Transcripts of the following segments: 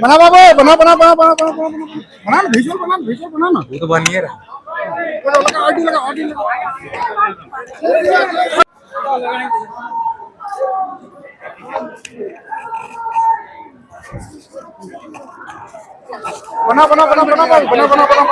बना बाबू, बना बना बना बना बना बना बना ना, विजुअल बना ना। वो तो बन ही रहा। लगा आरडी लगा, आरडी लगा। बना बना बना बना बना बना बना बना।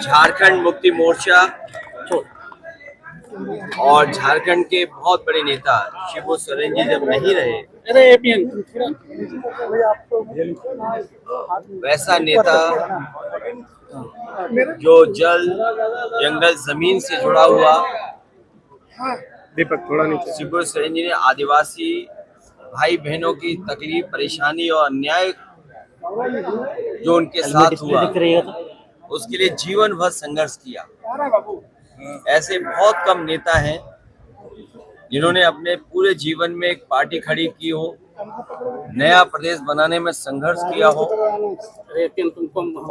झारखंड मुक्ति मोर्चा और झारखंड के बहुत बड़े नेता शिबू सोरेन जी जब नहीं रहे, वैसा नेता जो जल जंगल जमीन से जुड़ा हुआ, दीपक थोड़ा नीचे। शिबू सोरेन जी ने आदिवासी भाई बहनों की तकलीफ, परेशानी और अन्याय जो उनके साथ हुआ, उसके लिए जीवन भर संघर्ष किया। ऐसे बहुत कम नेता हैं जिन्होंने अपने पूरे जीवन में एक पार्टी खड़ी की हो, नया प्रदेश बनाने में संघर्ष किया हो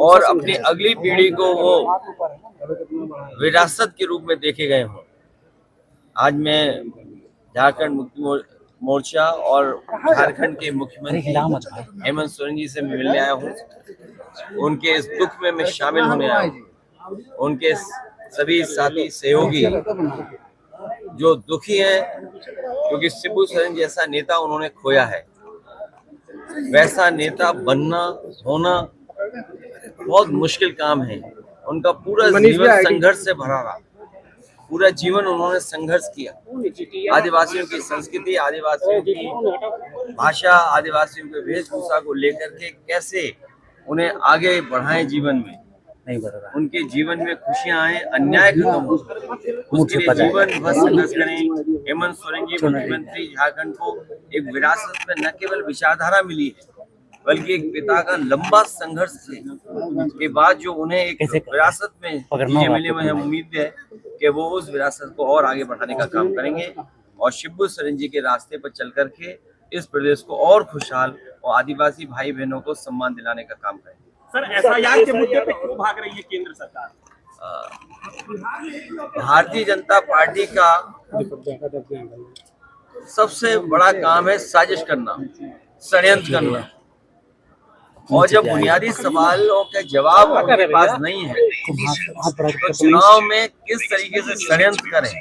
और अपनी अगली पीढ़ी को वो विरासत के रूप में देखे गए हों। आज मैं झारखंड मुक्ति मोर्चा और झारखंड के मुख्यमंत्री हेमंत सोरेन जी से मिलने आया हूँ। उनके इस दुख में मैं शामिल होने आया हूँ। उनके सभी साथी सहयोगी जो दुखी हैं क्योंकि शिबू सोरेन जैसा नेता उन्होंने खोया है। वैसा नेता बनना होना बहुत मुश्किल काम है। उनका पूरा जीवन संघर्ष से भरा रहा। पूरा जीवन उन्होंने संघर्ष किया। आदिवासियों की संस्कृति, आदिवासियों की भाषा, आदिवासियों के वेशभूषा को लेकर के कैसे उन्हें आगे बढ़ाएं जीवन में, नहीं बढ़ रहा। उनके जीवन में खुशियां आए, अन्याय खत्म हो, उसके लिए जीवन भर संघर्ष करें। हेमंत सोरेन जी मुख्यमंत्री झारखंड को एक विरासत में न केवल विचारधारा मिली है बल्कि एक पिता का लंबा संघर्ष के बाद जो उन्हें एक विरासत में चीजें मिली, मुझे उम्मीद है कि वो उस विरासत को और आगे बढ़ाने का काम करेंगे और शिबू सोरेन जी के रास्ते पर चल करके इस प्रदेश को और खुशहाल और आदिवासी भाई बहनों को सम्मान दिलाने का काम करेंगे। सर, एफआईआर के मुद्दे पे क्यों भाग रही है केंद्र सरकार? भारतीय जनता पार्टी का सबसे बड़ा काम है साजिश करना, षड्यंत्र करना, और जब बुनियादी सवालों के जवाब उनके पास नहीं है तो चुनाव में किस तरीके से षड्यंत्र करें,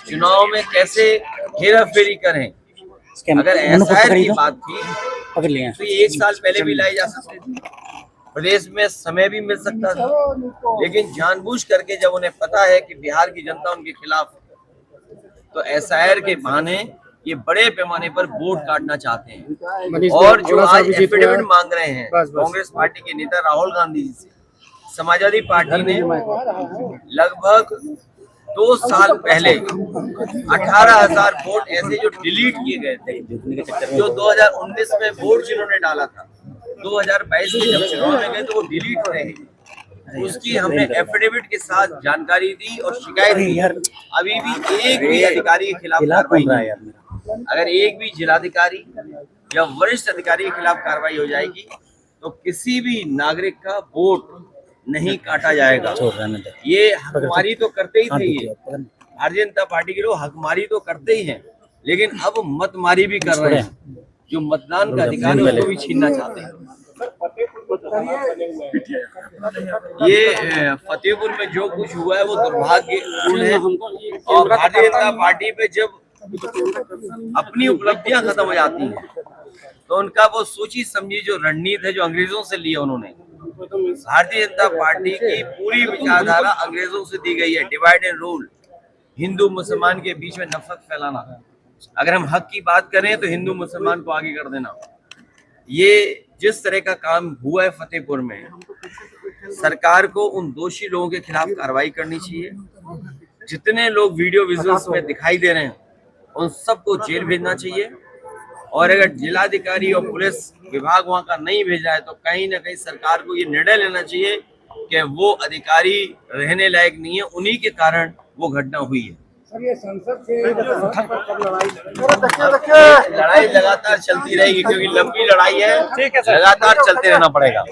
चुनाव में कैसे हेराफेरी करें। अगर एसआईआर की बात थी तो ये 1 साल पहले भी लाई जा सकती थी, प्रदेश में समय भी मिल सकता था, लेकिन जानबूझ करके जब उन्हें पता है कि बिहार की जनता उनके खिलाफ है तो एसआईआर के बहाने ये बड़े पैमाने पर वोट काटना चाहते हैं। और जो आज एफिडेविट मांग रहे हैं कांग्रेस पार्टी के नेता राहुल गांधी जी से, समाजवादी पार्टी ने लगभग 2 साल पहले 18,000 वोट ऐसे जो डिलीट किए गए थे, जो 2019 में वोट जिन्होंने डाला था 2022 के जब चुनाव में गए तो वो डिलीट रहे, उसकी हमने एफिडेविट के साथ जानकारी दी और शिकायत दी। अभी भी एक भी अधिकारी के खिलाफ कार्रवाई नहीं है। अगर एक भी जिलाधिकारी या वरिष्ठ अधिकारी के खिलाफ कार्रवाई हो जाएगी तो किसी भी नागरिक का वोट नहीं काटा जाएगा। ये हकमारी तो करते ही थे, ये भारतीय जनता पार्टी के लोग हकमारी तो करते ही हैं, लेकिन अब मतमारी भी कर रहे हैं। जो मतदान का अधिकार है उसको भी छीनना चाहते हैं। ये फतेहपुर में जो कुछ हुआ है वो दुर्भाग्यपूर्ण है और भारतीय जनता पार्टी पे जब अपनी उपलब्धियां खत्म हो जाती हैं तो उनका वो सोची समझी जो रणनीति है जो अंग्रेजों से लिया उन्होंने, भारतीय जनता पार्टी की पूरी विचारधारा अंग्रेजों से दी गई है। डिवाइड एंड रूल, हिंदू मुसलमान के बीच में नफरत फैलाना। अगर हम हक की बात करें तो हिंदू मुसलमान को आगे कर देना। ये जिस तरह का काम हुआ है फतेहपुर में, सरकार को उन दोषी लोगों के खिलाफ कार्रवाई करनी चाहिए। जितने लोग वीडियो विजुअल्स में दिखाई दे रहे हैं उन सबको जेल भेजना चाहिए और अगर जिलाधिकारी और पुलिस विभाग वहां का नहीं भेजा है तो कहीं ना कहीं सरकार को ये निर्णय लेना चाहिए कि वो अधिकारी रहने लायक नहीं है, उन्हीं के कारण वो घटना हुई है। सर ये संसद से लड़ाई लगातार चलती रहेगी क्योंकि लंबी लड़ाई है, लगातार चलते रहना पड़ेगा।